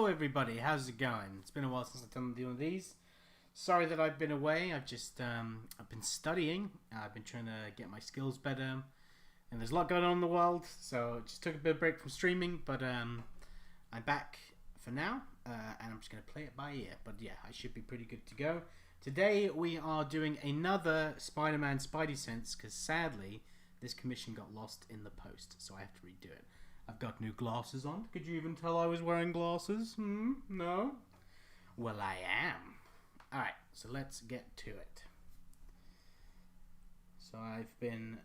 everybody, how's it going? It's been a while since I've done one of these. Sorry that I've been away. I've been studying. I've been trying to get my skills better, and there's a lot going on in the world. So just took a bit of break from streaming, but I'm back for now, and I'm just gonna play it by ear. But yeah, I should be pretty good to go. Today we are doing another Spider-Man Spidey sense because sadly this commission got lost in the post, so I have to redo it. I've got new glasses on. Could you even tell I was wearing glasses? No? Well, I am. Alright, so let's get to it. So I've been...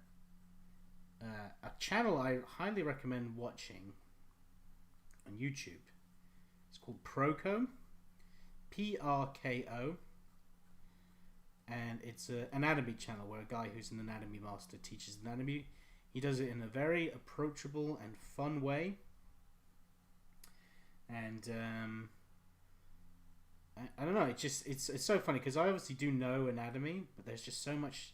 a channel I highly recommend watching on YouTube. It's called Proko. P-R-K-O. And it's an anatomy channel where a guy who's an anatomy master teaches anatomy. He does it in a very approachable and fun way. And I don't know, it's so funny because I obviously do know anatomy, but there's just so much.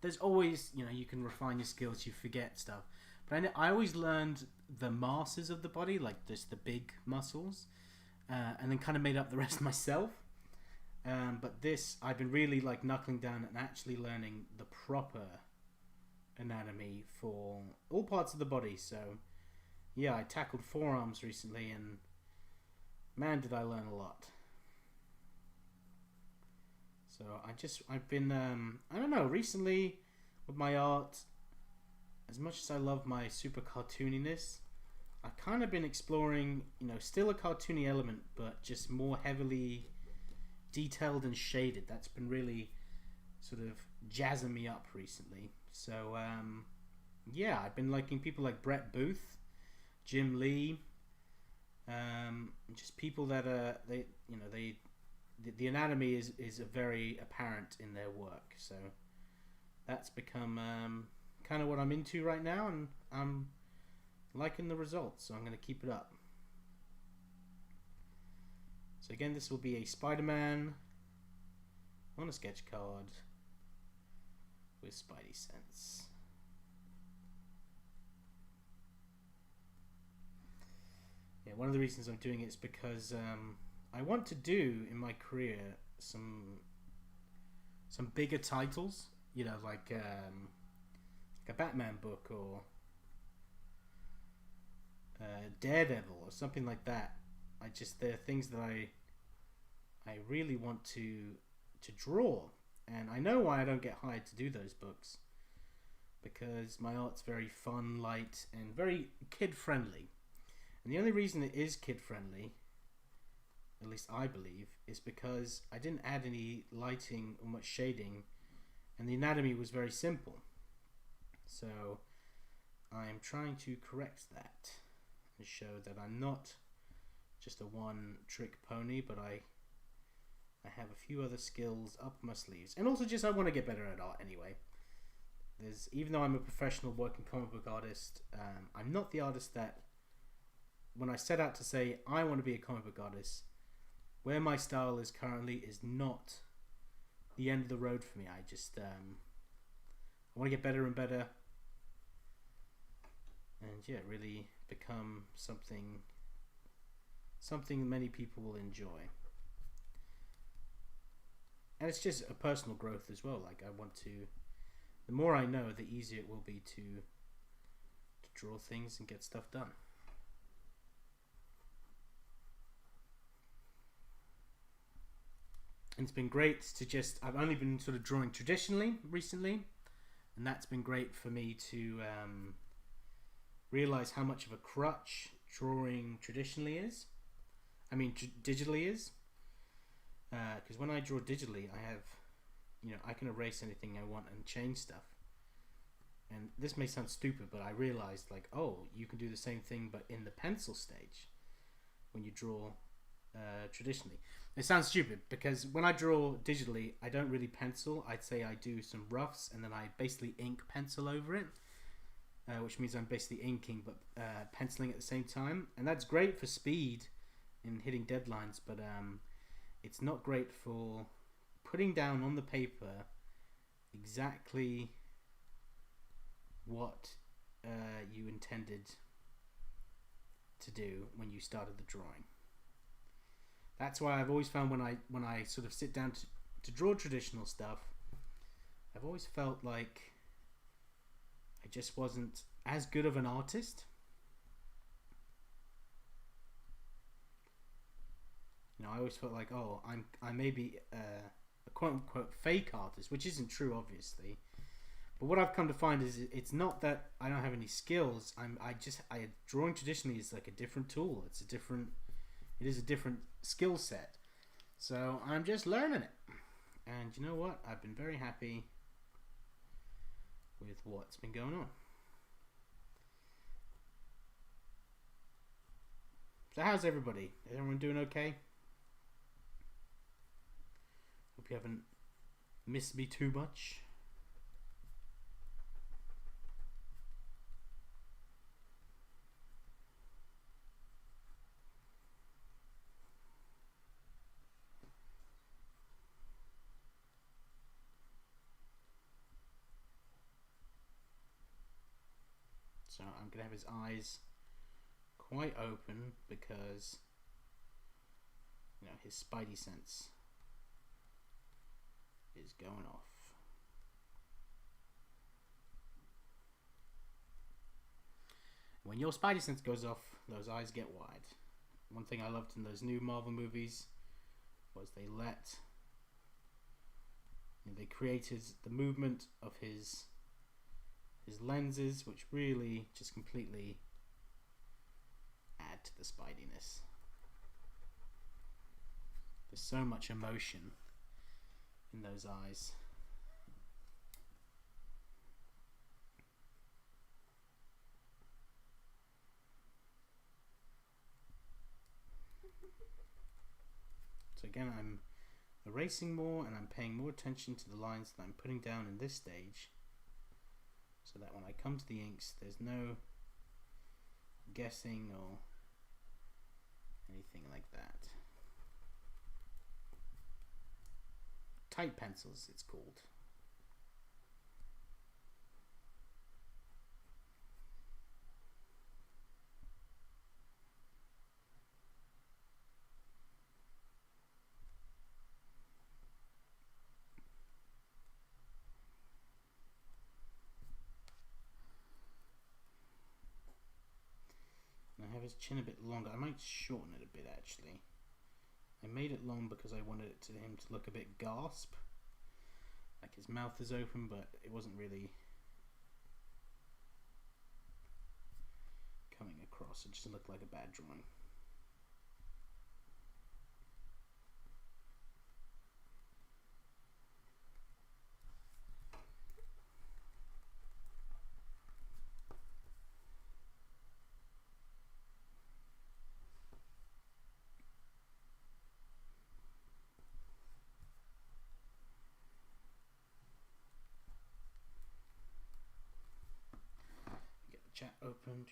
There's always, you can refine your skills, you forget stuff. But I always learned the masses of the body, like just the big muscles, and then kind of made up the rest myself. But this, I've been really like knuckling down and actually learning the proper anatomy for all parts of the body. So yeah, I tackled forearms recently, and man, did I learn a lot. So I've been I don't know, recently with my art, as much as I love my super cartooniness, I've kind of been exploring, still a cartoony element, but just more heavily detailed and shaded. That's been really sort of jazzing me up recently. So yeah, I've been liking people like Brett Booth, Jim Lee, just people that the anatomy is very apparent in their work. So that's become kind of what I'm into right now, and I'm liking the results, so I'm going to keep it up. So again, this will be a Spider-Man on a sketch card with Spidey sense. Yeah, one of the reasons I'm doing it is because I want to do in my career some bigger titles, like a Batman book or Daredevil or something like that. There are things that I really want to draw, and I know why I don't get hired to do those books, because my art's very fun, light, and very kid-friendly. And the only reason it is kid-friendly, at least I believe, is because I didn't add any lighting or much shading, and the anatomy was very simple. So I'm trying to correct that and show that I'm not just a one-trick pony, but I have a few other skills up my sleeves, and also just I want to get better at art anyway. Even though I'm a professional working comic book artist, I'm not the artist that, when I set out to say I want to be a comic book artist, where my style is currently is not the end of the road for me. I want to get better and better, and yeah, really become something many people will enjoy. And it's just a personal growth as well. Like, I want to, the more I know, the easier it will be to draw things and get stuff done. And it's been great to I've only been sort of drawing traditionally recently, and that's been great for me to realize how much of a crutch drawing traditionally is. I mean, digitally is. Because when I draw digitally, I have, I can erase anything I want and change stuff. And this may sound stupid, but I realized, like, oh, you can do the same thing, but in the pencil stage, when you draw traditionally. It sounds stupid, because when I draw digitally, I don't really pencil. I'd say I do some roughs, and then I basically ink pencil over it. Which means I'm basically inking, but penciling at the same time. And that's great for speed in hitting deadlines, but it's not great for putting down on the paper exactly what you intended to do when you started the drawing. That's why I've always found when I sort of sit down to draw traditional stuff, I've always felt like I just wasn't as good of an artist. You know, I always felt like, oh, I may be a quote unquote fake artist, which isn't true, obviously. But what I've come to find is it's not that I don't have any skills. Drawing traditionally is like a different tool. It is a different skill set. So I'm just learning it. And you know what? I've been very happy with what's been going on. So how's everybody? Is everyone doing okay? Hope you haven't missed me too much. So I'm going to have his eyes quite open because, you know, his Spidey sense is going off. When your Spidey sense goes off, those eyes get wide. One thing I loved in those new Marvel movies was they created the movement of his lenses, which really just completely add to the Spidiness. There's so much emotion in those eyes. So again, I'm erasing more and I'm paying more attention to the lines that I'm putting down in this stage, so that when I come to the inks, there's no guessing or anything like that. Tight pencils, it's called. I have his chin a bit longer. I might shorten it a bit, actually. I made it long because I wanted him to look a bit gasp, like his mouth is open, but it wasn't really coming across. It just looked like a bad drawing. Chat open.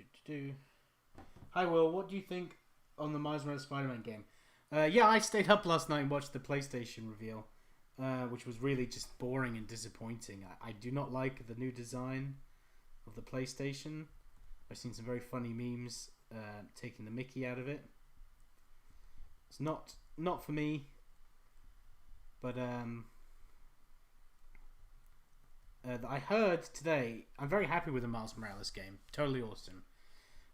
Hi Will, what do you think on the Miles Morales Spider-Man game? Yeah, I stayed up last night and watched the PlayStation reveal, which was really just boring and disappointing. I do not like the new design of the PlayStation. I've seen some very funny memes taking the mickey out of it. It's not for me, but I heard today, I'm very happy with the Miles Morales game, totally awesome.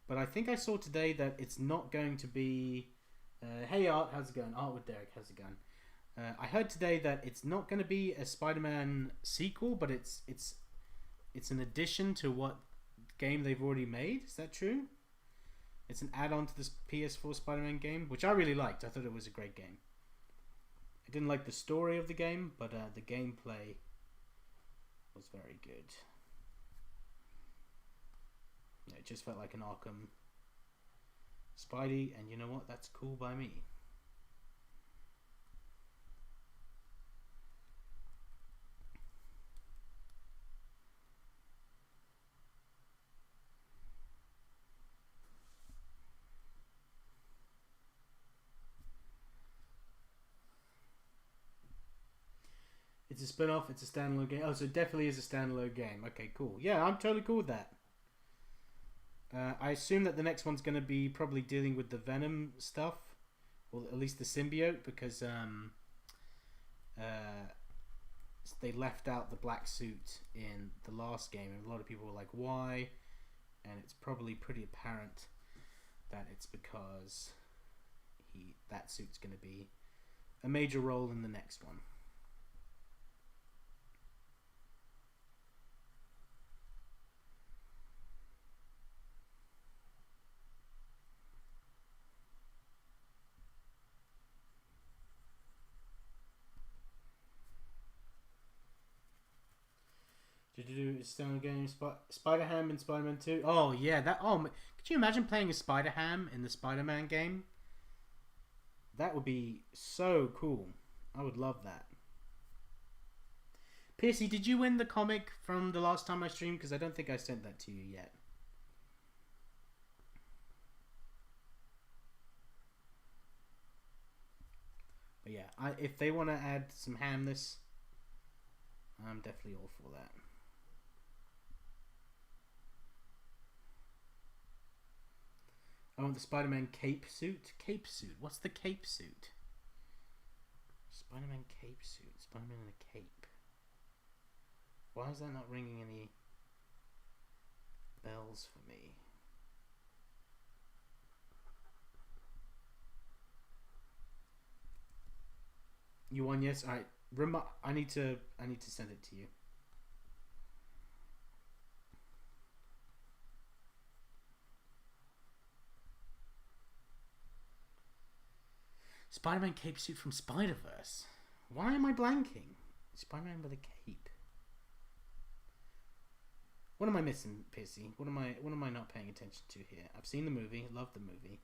But I think I saw today that it's not going to be... hey Art, how's it going? Art with Derek, how's it going? I heard today that it's not going to be a Spider-Man sequel, but it's an addition to what game they've already made. Is that true? It's an add-on to this PS4 Spider-Man game, which I really liked. I thought it was a great game. I didn't like the story of the game, but the gameplay was very good. Yeah, it just felt like an Arkham Spidey, and you know what? That's cool by me. It's a spin-off, it's a standalone game. Oh, so it definitely is a standalone game. Okay, cool. Yeah, I'm totally cool with that. I assume that the next one's going to be probably dealing with the Venom stuff. or at least the symbiote, because they left out the black suit in the last game, and a lot of people were like, why? And it's probably pretty apparent that it's because that suit's going to be a major role in the next one. Did you do still in the game Spider-Ham in Spider-Man 2? Oh yeah, could you imagine playing a Spider-Ham in the Spider-Man game? That would be so cool. I would love that. Piercy, did you win the comic from the last time I streamed? Because I don't think I sent that to you yet. But yeah, if they want to add some hamness, I'm definitely all for that. I want the Spider-Man cape suit. Cape suit. What's the cape suit? Spider-Man cape suit. Spider-Man in a cape. Why is that not ringing any bells for me? You won, yes. All right. I need to send it to you. Spider-Man cape suit from Spider-Verse. Why am I blanking? Spider-Man with a cape. What am I missing, Pissy? What am I not paying attention to here? I've seen the movie, love the movie.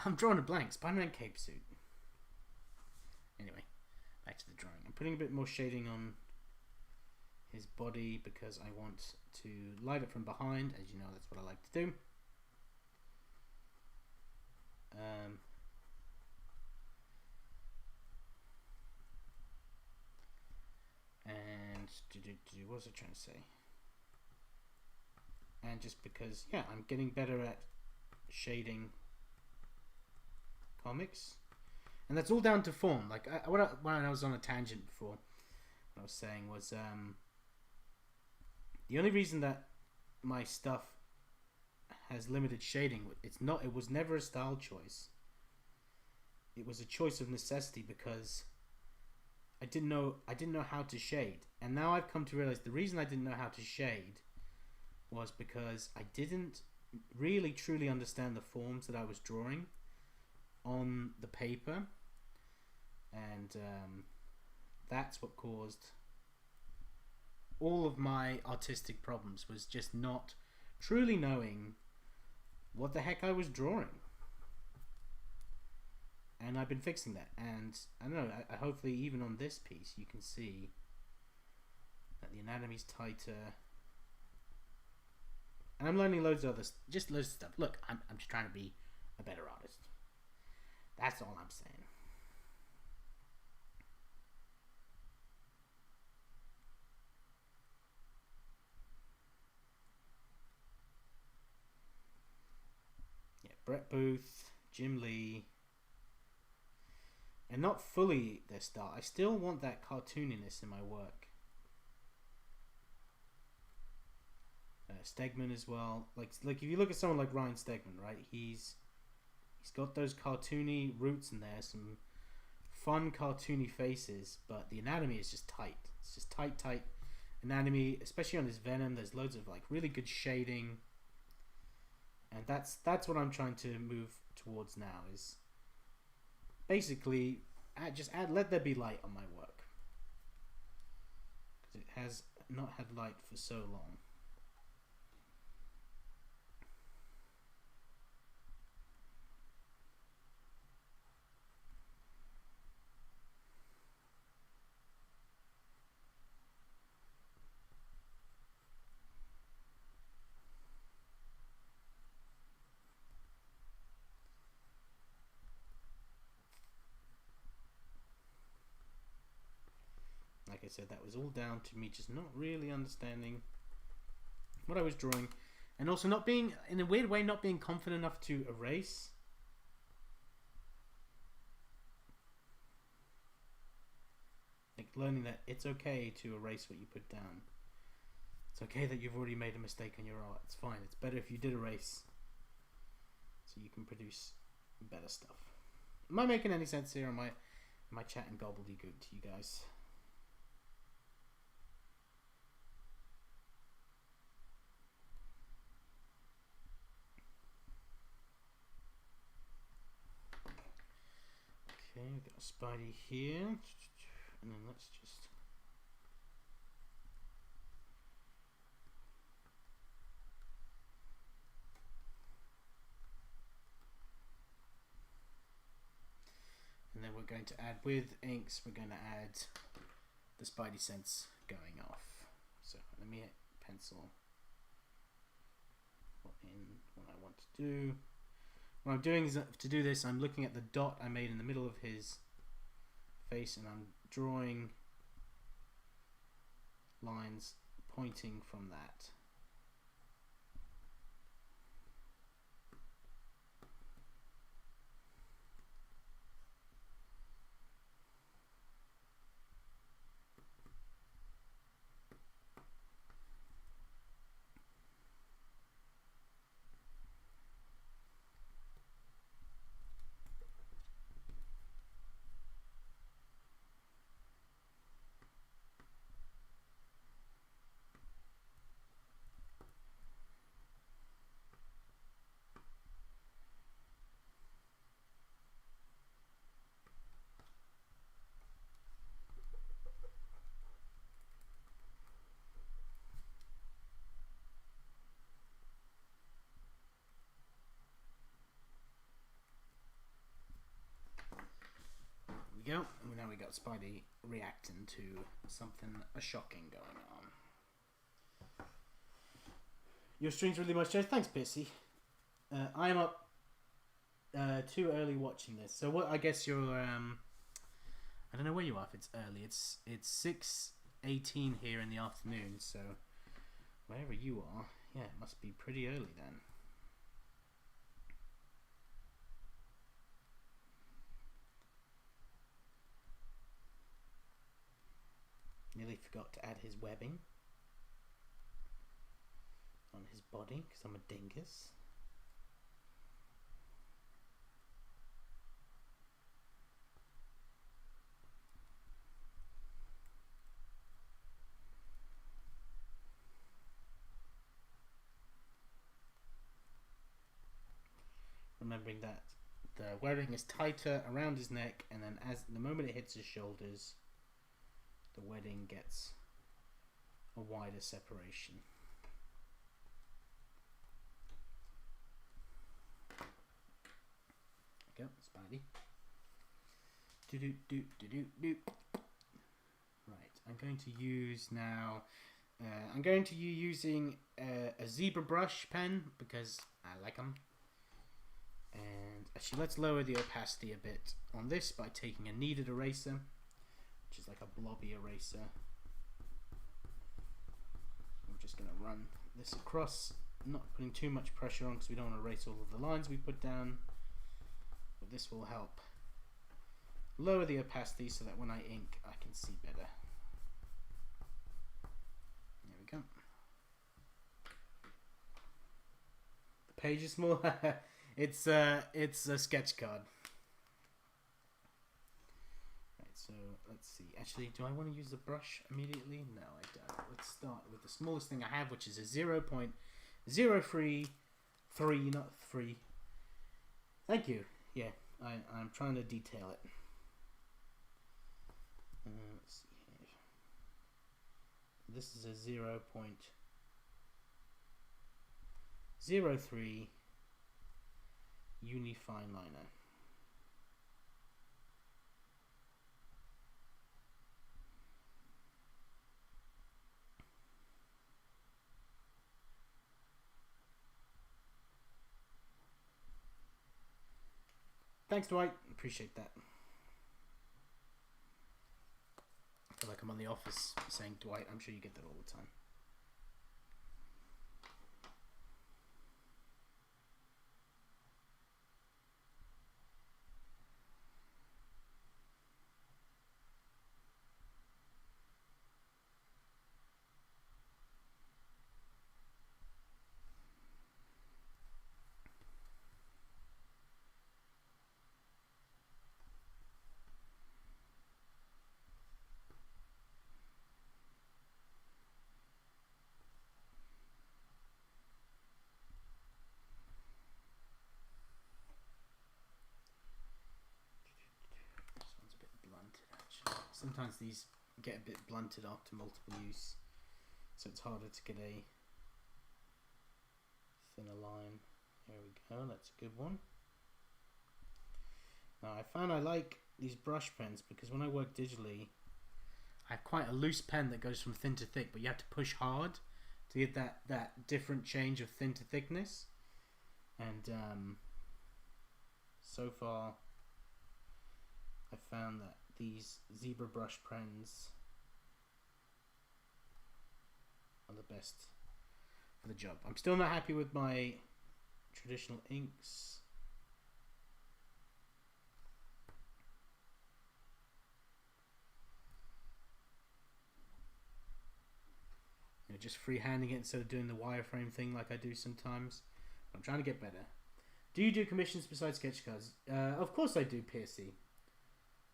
I'm drawing a blank. Spider-Man cape suit. Anyway, back to the drawing. I'm putting a bit more shading on his body because I want to light it from behind. As you know, that's what I like to do. And what was I trying to say? And just because, yeah, I'm getting better at shading comics, and that's all down to form. Like when I was on a tangent before, what I was saying was the only reason that my stuff has limited shading, it was never a style choice. It was a choice of necessity because I didn't know how to shade, and now I've come to realize the reason I didn't know how to shade was because I didn't really truly understand the forms that I was drawing on the paper, and that's what caused all of my artistic problems, was just not truly knowing what the heck I was drawing. And I've been fixing that, and I don't know, I hopefully even on this piece you can see that the anatomy's tighter, and I'm learning loads of loads of stuff. Look, I'm just trying to be a better artist. That's all I'm saying. Yeah, Brett Booth, Jim Lee, and not fully their style. I still want that cartooniness in my work. Stegman as well. Like if you look at someone like Ryan Stegman, right? He's got those cartoony roots in there, some fun cartoony faces, but the anatomy is just tight. It's just tight anatomy, especially on his Venom. There's loads of like really good shading, and that's what I'm trying to move towards now. Is basically let there be light on my work, because it has not had light for so long. said, that was all down to me just not really understanding what I was drawing, and also not being, in a weird way, not being confident enough to erase. Like learning that it's okay to erase what you put down. It's okay that you've already made a mistake on your art. It's fine. It's better if you did erase, so you can produce better stuff. Am I making any sense here? Am I chatting gobbledygook to you guys? Okay, we've got a Spidey here, and then let's just and then we're going to add, with inks, we're going to add the Spidey sense going off. So let me pencil in what I want to do. What I'm doing is, to do this, I'm looking at the dot I made in the middle of his face, and I'm drawing lines pointing from that. Go. And now we got Spidey reacting to something shocking going on. Your stream's really much changed. Thanks, Pissy. I'm up too early watching this. So what? I guess you're. I don't know where you are. If it's early, it's 6:18 here in the afternoon. So wherever you are, yeah, it must be pretty early then. Nearly forgot to add his webbing on his body because I'm a dingus. Remembering that the webbing is tighter around his neck, and then as the moment it hits his shoulders, the wedding gets a wider separation. There we go, Spidey. Right, I'm going to use now. I'm going to be using a zebra brush pen because I like them. And actually, let's lower the opacity a bit on this by taking a kneaded eraser, which is like a blobby eraser. I'm just going to run this across, not putting too much pressure on because we don't want to erase all of the lines we put down. But this will help lower the opacity so that when I ink, I can see better. There we go. The page is small. It's a Sketchcard. So let's see. Actually, do I want to use the brush immediately? No, I don't. Let's start with the smallest thing I have, which is a 0.033, not 3. Thank you. Yeah, I'm trying to detail it. Let's see here. This is a 0.03 unifine liner. Thanks, Dwight. Appreciate that. feel like I'm on The Office saying Dwight. I'm sure you get that all the time. Sometimes these get a bit blunted after multiple use, so it's harder to get a thinner line. There we go, that's a good one. Now I found I like these brush pens because when I work digitally, I have quite a loose pen that goes from thin to thick, but you have to push hard to get that different change of thin to thickness. And so far I found that these zebra brush pens are the best for the job. I'm still not happy with my traditional inks. You know, just freehanding it instead of doing the wireframe thing like I do sometimes. I'm trying to get better. Do you do commissions besides Sketchcards? Of course I do, PSC.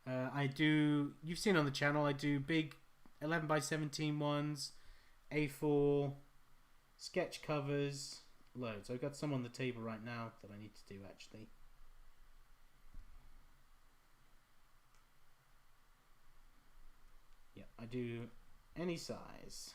I do, you've seen on the channel, I do big 11x17 ones, A4, sketch covers, loads. I've got some on the table right now that I need to do actually. Yeah, I do any size.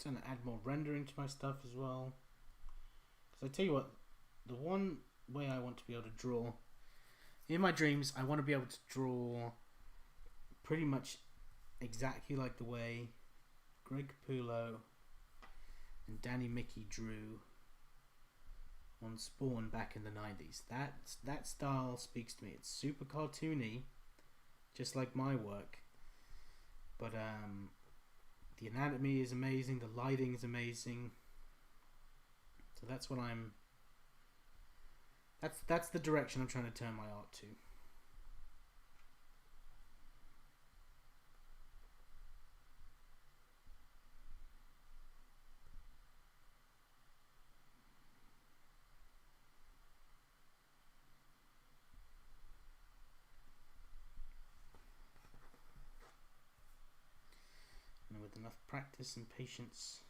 Trying to add more rendering to my stuff as well. Because I tell you what, the one way I want to be able to draw, in my dreams, I want to be able to draw pretty much exactly like the way Greg Capullo and Danny Mickey drew on Spawn back in the 90s. That style speaks to me. It's super cartoony, just like my work, but the anatomy is amazing, the lighting is amazing. So that's what that's the direction I'm trying to turn my art to. And with enough practice and patience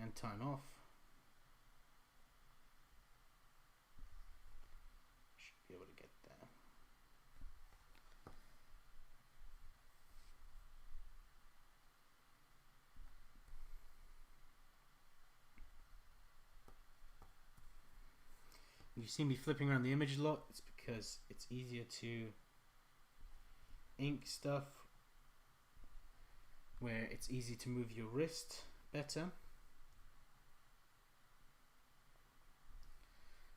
and time off, should be able to get there. You see me flipping around the image a lot. It's because it's easier to ink stuff where it's easy to move your wrist better.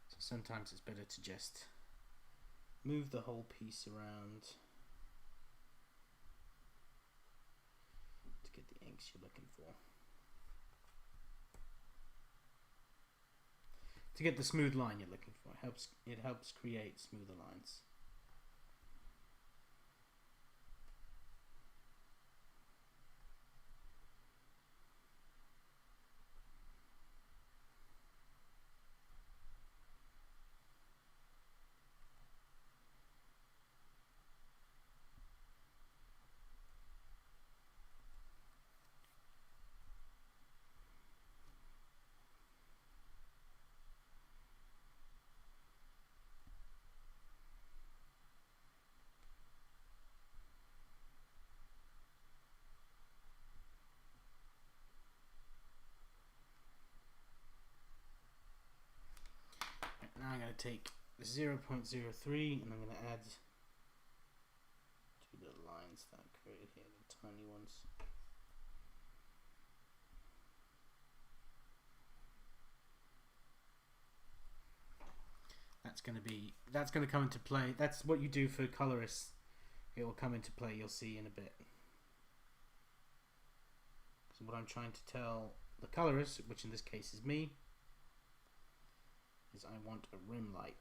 So sometimes it's better to just move the whole piece around to get the inks you're looking for. To get the smooth line you're looking for. It helps create smoother lines. Now I'm going to take 0.03 and I'm going to add two little lines that I created here, the tiny ones. That's going to come into play. That's what you do for colorists. It will come into play, you'll see in a bit. So what I'm trying to tell the colorist, which in this case is me, is I want a rim light.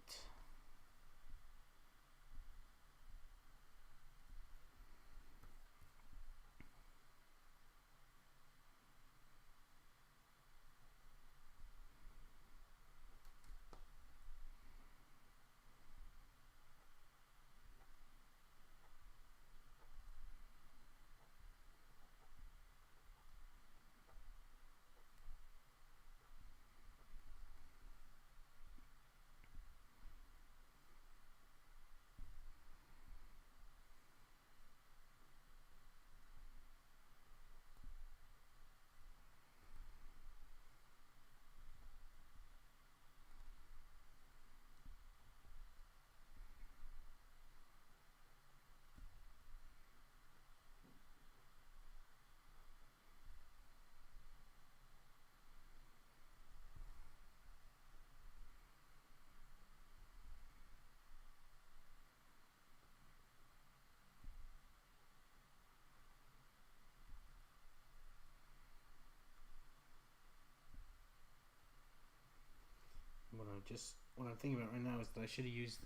What I'm thinking about right now is that I should have used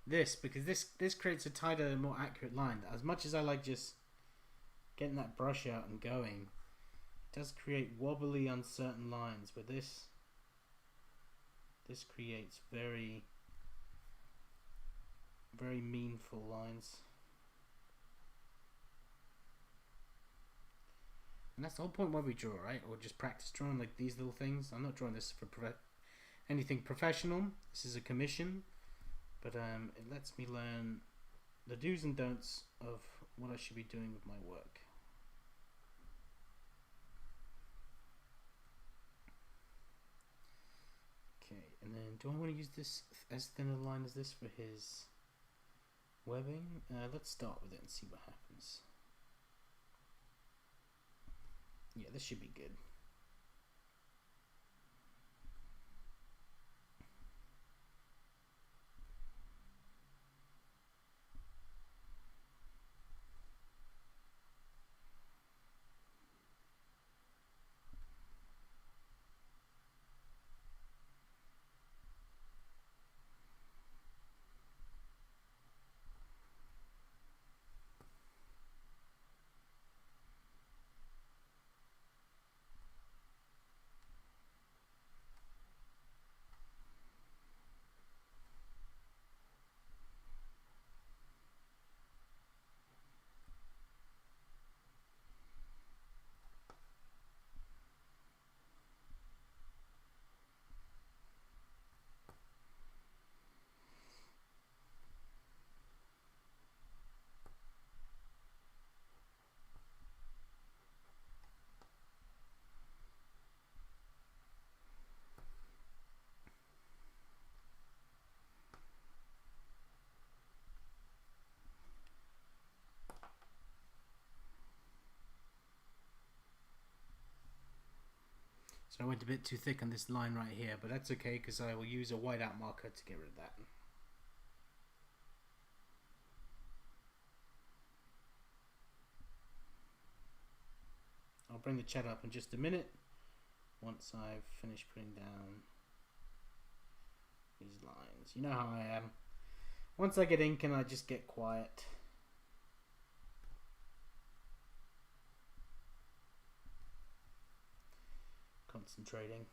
this, because this creates a tighter, more accurate line. As much as I like just getting that brush out and going, it does create wobbly, uncertain lines, but this creates very, very meaningful lines. And that's the whole point why we draw, right? Or just practice drawing like these little things. I'm not drawing this for anything professional. This is a commission, but it lets me learn the do's and don'ts of what I should be doing with my work. Okay, and then do I want to use this as thin a line as this for his webbing. Let's start with it and see what happens. Yeah, this should be good. So I went a bit too thick on this line right here, but that's okay because I will use a whiteout marker to get rid of that. I'll bring the chat up in just a minute once I've finished putting down these lines. You know how I am. Once I get ink and I just get quiet. Concentrating.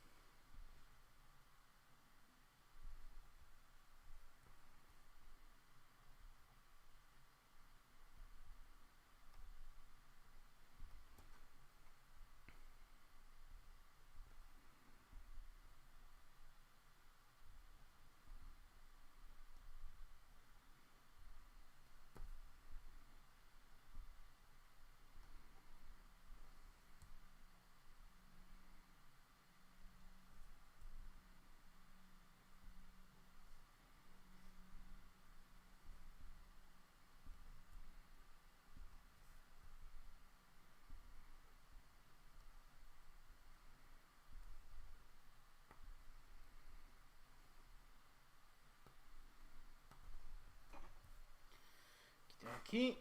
Okay.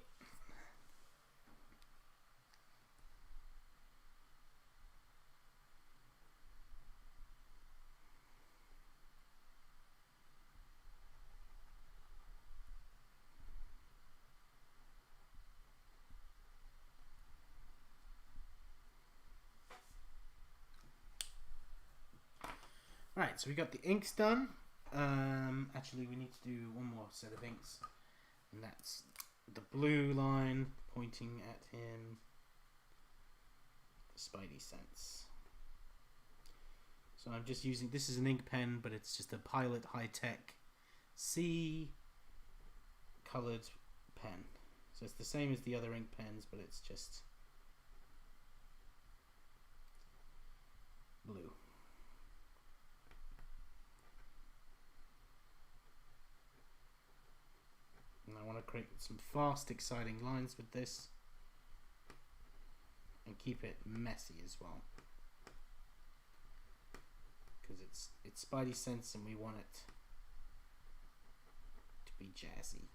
Right, so we got the inks done. Actually, we need to do one more set of inks, and that's the blue line pointing at him. The Spidey sense. So I'm just using, this is an ink pen, but it's just a Pilot high-tech C colored pen. So it's the same as the other ink pens, but it's just blue. And I want to create some fast, exciting lines with this and keep it messy as well, because it's Spidey sense and we want it to be jazzy.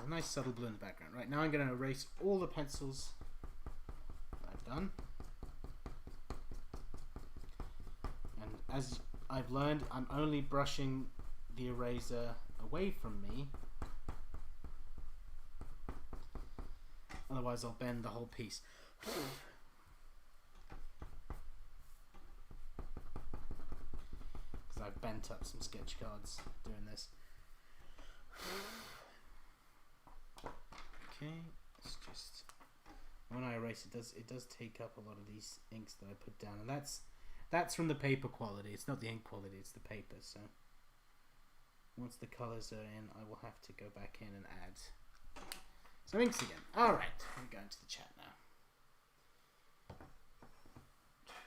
A nice subtle blue in the background. Right, now I'm going to erase all the pencils that I've done. And as I've learned, I'm only brushing the eraser away from me. Otherwise I'll bend the whole piece. because I've bent up some sketch cards doing this. Okay, it's just when I erase it does take up a lot of these inks that I put down, and that's from the paper quality. It's not the ink quality, it's the paper. So once the colors are in, I will have to go back in and add some inks again. Alright, I'm going to the chat now.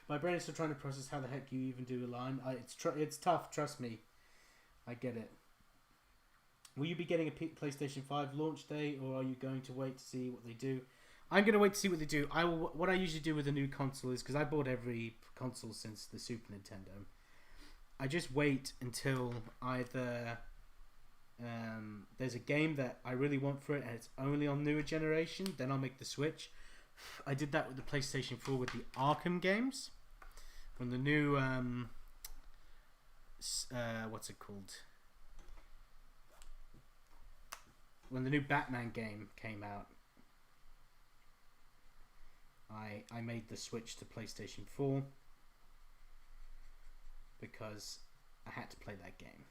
My brain is still trying to process how the heck you even do a line. It's tough, trust me. I get it. Will you be getting a PlayStation 5 launch day, or are you going to wait to see what they do? I'm going to wait to see what they do. What I usually do with a new console is, because I bought every console since the Super Nintendo, I just wait until either there's a game that I really want for it and it's only on newer generation, then I'll make the switch. I did that with the PlayStation 4 with the Arkham games. When the new what's it called? When the new Batman game came out, I made the switch to PlayStation 4 because I had to play that game.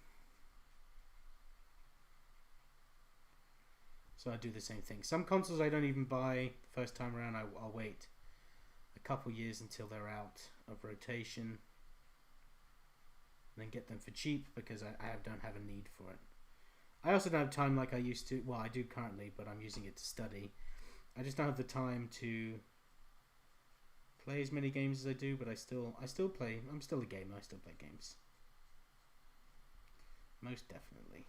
So I do the same thing. Some consoles I don't even buy the first time around. I'll wait a couple years until they're out of rotation, and then get them for cheap because I don't have a need for it. I also don't have time like I used to. Well, I do currently, but I'm using it to study. I just don't have the time to play as many games as I do, but I still play. I'm still a gamer. I still play games. Most definitely.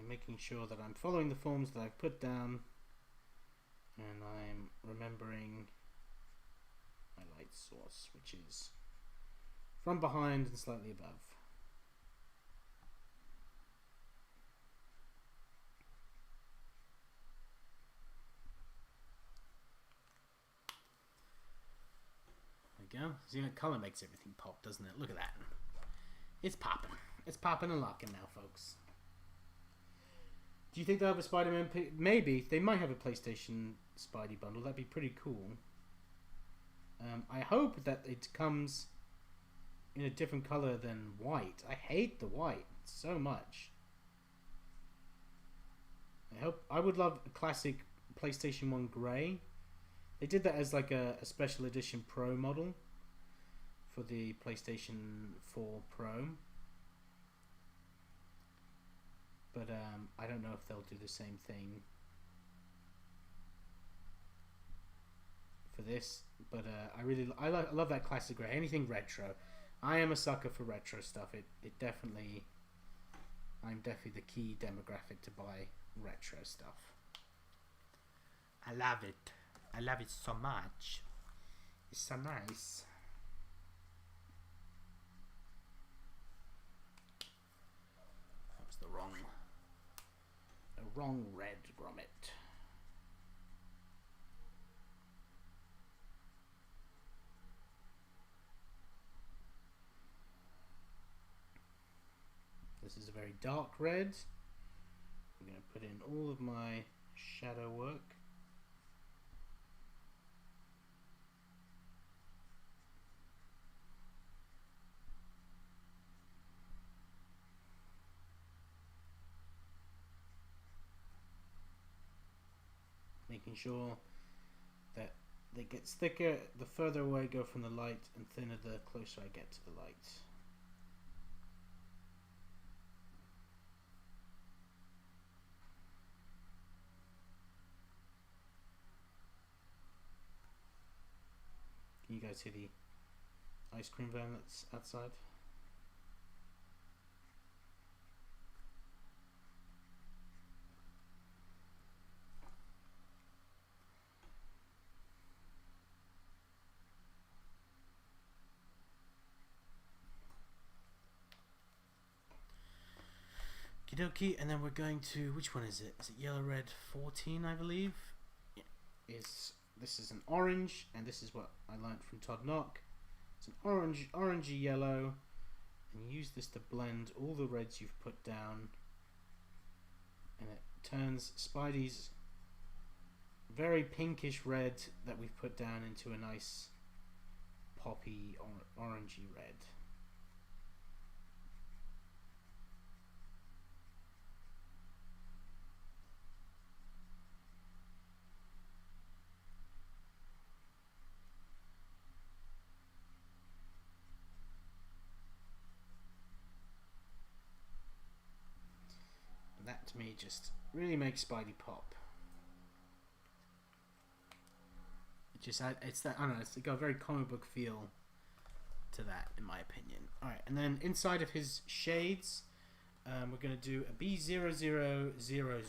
Making sure that I'm following the forms that I've put down, and I'm remembering my light source, which is from behind and slightly above. There we go. See, that color makes everything pop, doesn't it? Look at that. It's popping. It's popping and locking now, folks. Do you think they'll have a Spider-Man? Maybe. They might have a PlayStation Spidey bundle. That'd be pretty cool. I hope that it comes in a different color than white. I hate the white so much. I would love a classic PlayStation 1 grey. They did that as like a special edition Pro model for the PlayStation 4 Pro. But I don't know if they'll do the same thing for this. But I love that classic grey. Anything retro. I am a sucker for retro stuff. I'm definitely the key demographic to buy retro stuff. I love it. I love it so much. It's so nice. That was the wrong red grommet. This is a very dark red. I'm going to put in all of my shadow work. Making sure that it gets thicker the further away I go from the light, and thinner the closer I get to the light. guys hear the ice cream van that's outside? Okie, and then we're going to, which one is it? Is it yellow, red, 14, I believe? Yeah. This is an orange, and this is what I learned from Todd Knock. It's an orangey yellow, and you use this to blend all the reds you've put down, and it turns Spidey's very pinkish red that we've put down into a nice poppy orangey red. That to me just really makes Spidey pop. It's that, I don't know, it's got a very comic book feel to that, in my opinion. Alright, and then inside of his shades, we're going to do a B0000, 0000,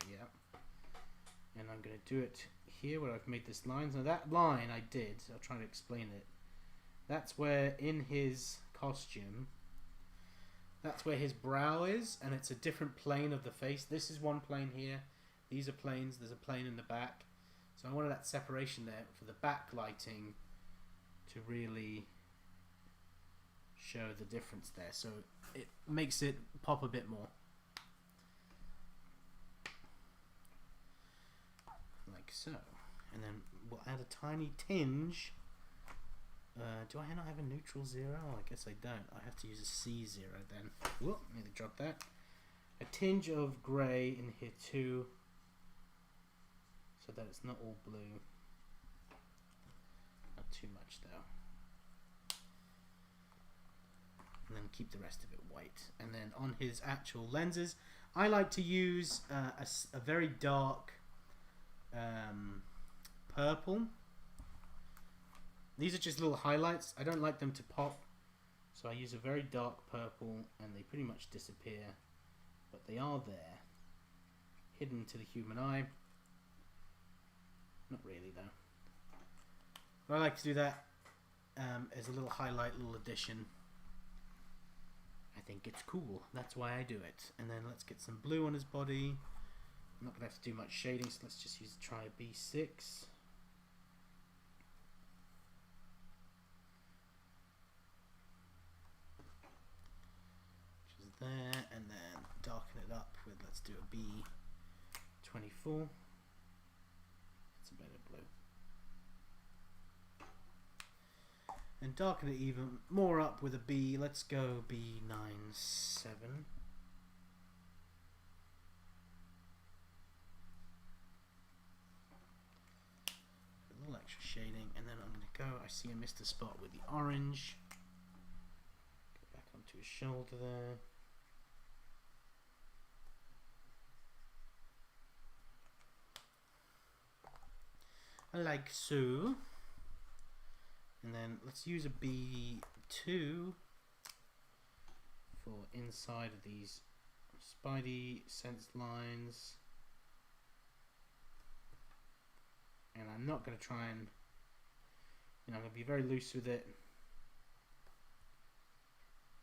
yeah. And I'm going to do it here where I've made this line. Now that line I did, I'll try to explain it. That's where in his costume, that's where his brow is, and it's a different plane of the face. This is one plane here. These are planes. There's a plane in the back. So I wanted that separation there for the backlighting to really show the difference there. So it makes it pop a bit more. Like so. And then we'll add a tiny tinge. Do I not have a neutral 0? Oh, I guess I don't. I have to use a C0 then. Whoop, nearly dropped that. A tinge of grey in here too, so that it's not all blue. Not too much though. And then keep the rest of it white. And then on his actual lenses, I like to use a very dark purple. These are just little highlights. I don't like them to pop, so I use a very dark purple and they pretty much disappear, but they are there, hidden to the human eye. Not really though. But I like to do that as a little highlight, little addition. I think it's cool. That's why I do it. And then let's get some blue on his body. I'm not going to have to do much shading, so let's just try a B6. There, and then darken it up with, let's do a B24. It's a better blue. And darken it even more up with a B, let's go B97. A little extra shading, and then I'm going to go, I see I missed a spot with the orange. Go back onto his shoulder there. Like so. And then let's use a B2 for inside of these Spidey sense lines. And I'm not going to try and, I'm going to be very loose with it.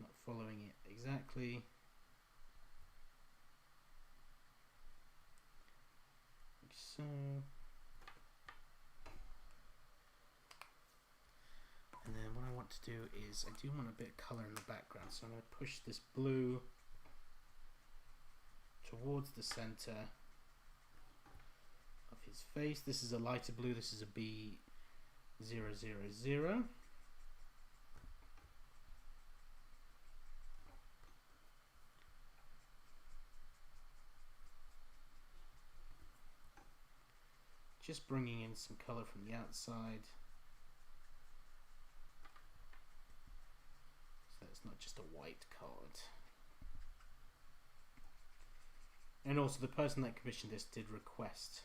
Not following it exactly. Like so. And then what I want to do is, I do want a bit of colour in the background, so I'm going to push this blue towards the centre of his face. This is a lighter blue, this is a B000. Just bringing in some colour from the outside. It's not just a white card. And also the person that commissioned this did request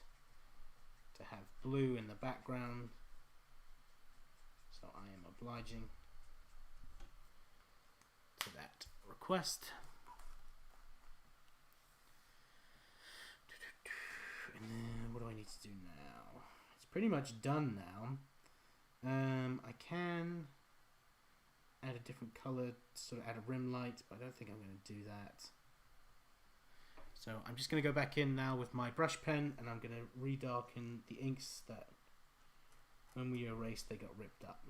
to have blue in the background, So I am obliging to that request. And then what do I need to do now? It's pretty much done now. I can add a different color, sort of add a rim light, but I don't think I'm going to do that. So I'm just going to go back in now with my brush pen, and I'm going to redarken the inks that when we erased they got ripped up.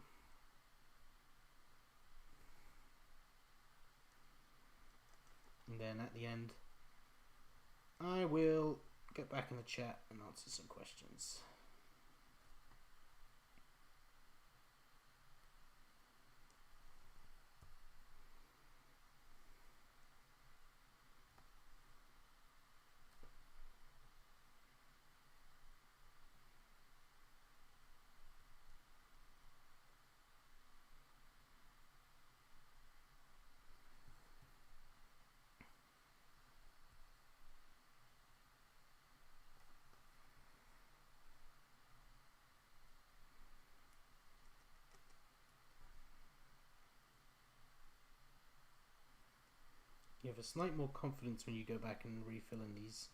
And then at the end I will get back in the chat and answer some questions. You have a slight more confidence when you go back and refill in these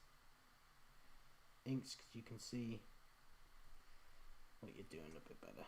inks, because you can see what you're doing a bit better.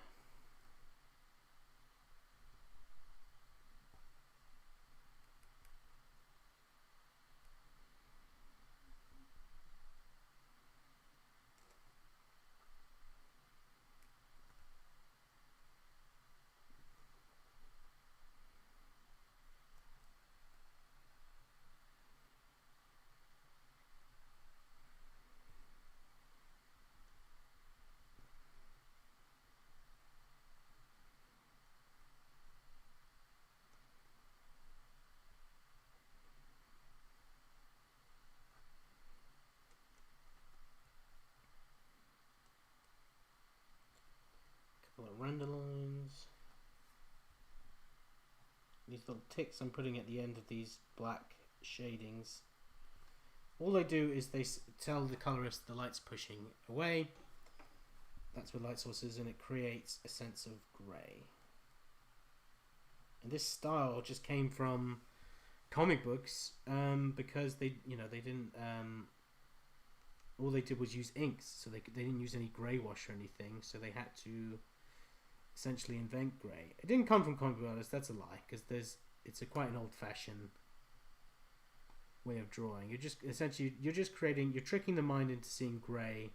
Couple of render lines. These little ticks I'm putting at the end of these black shadings, all they do is they tell the colorist the light's pushing away. That's where light source is, and it creates a sense of grey. And this style just came from comic books, because they didn't. All they did was use inks, so they didn't use any grey wash or anything. So they had to essentially invent grey. It didn't come from comic book artists. That's a lie, because it's quite an old-fashioned way of drawing. You're tricking the mind into seeing grey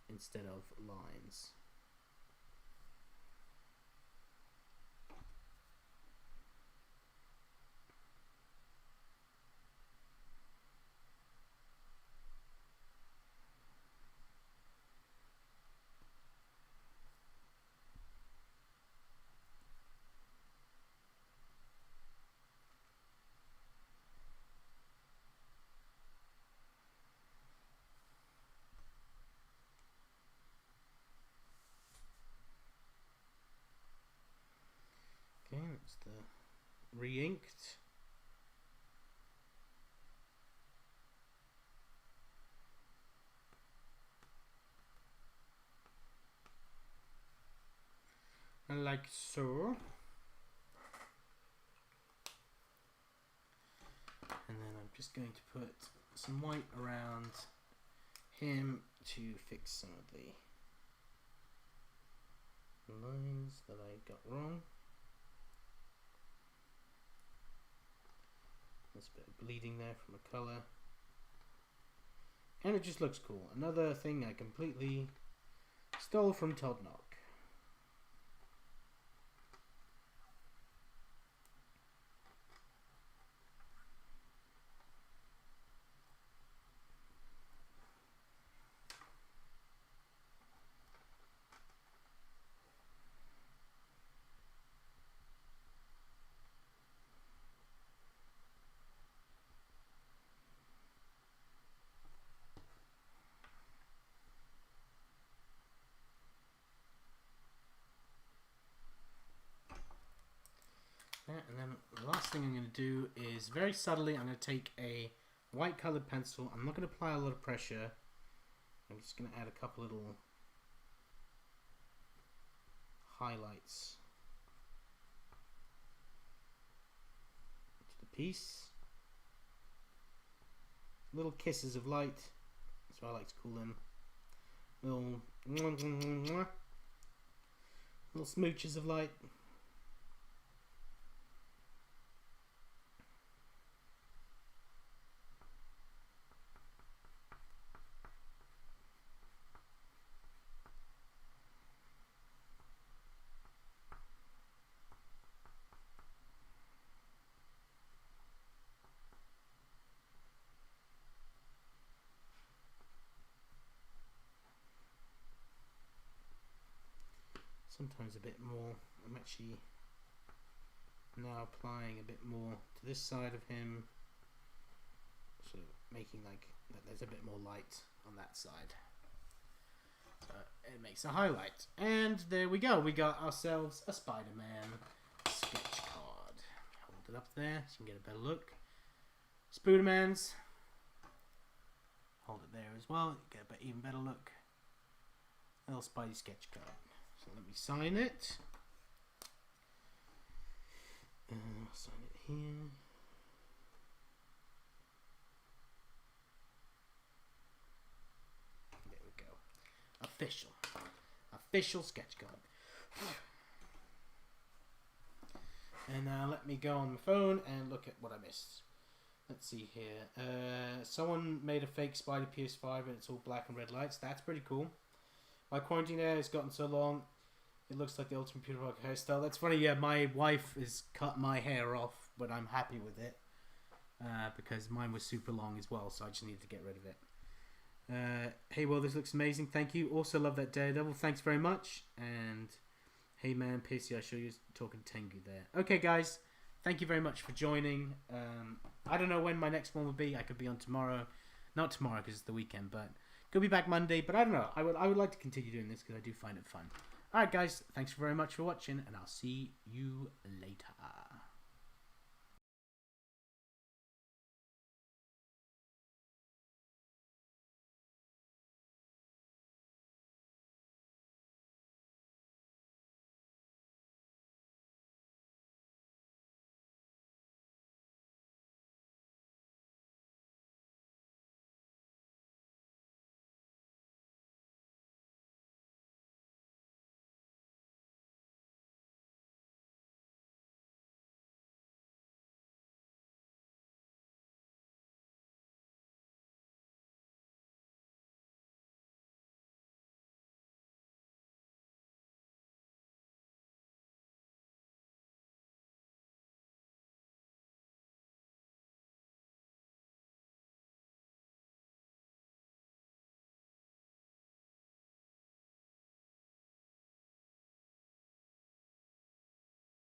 instead of lines. Okay, that's the re-inked. And like so. And then I'm just going to put some white around him to fix some of the lines that I got wrong. There's a bit of bleeding there from a colour. And it just looks cool. Another thing I completely stole from Todd Knock. And then the last thing I'm going to do is very subtly, I'm going to take a white colored pencil. I'm not going to apply a lot of pressure. I'm just going to add a couple little highlights piece. Little kisses of light. That's what I like to call them. Little smooches of light. Sometimes a bit more. I'm actually now applying a bit more to this side of him, sort of making like that there's a bit more light on that side. So it makes a highlight. And there we go. We got ourselves a Spider-Man sketch card. Hold it up there so you can get a better look. Spider-Man's. Hold it there as well. Get an even better look. A little Spidey sketch card. So let me sign it. I'll sign it here. There we go. Official sketch card. And now let me go on my phone and look at what I missed. Let's see here. Someone made a fake Spidey PS5 and it's all black and red lights. That's pretty cool. My quarantine hair has gotten so long, it looks like the ultimate Peter Parker hairstyle. That's funny, yeah, my wife has cut my hair off, but I'm happy with it. Because mine was super long as well, so I just needed to get rid of it. Hey, well, this looks amazing. Thank you. Also love that Daredevil. Thanks very much. And hey, man, Piercy, I show you talking Tengu there. Okay, guys, thank you very much for joining. I don't know when my next one will be. I could be on tomorrow. Not tomorrow because it's the weekend, but... Could be back Monday, but I don't know. I would like to continue doing this because I do find it fun. Alright guys, thanks very much for watching, and I'll see you later.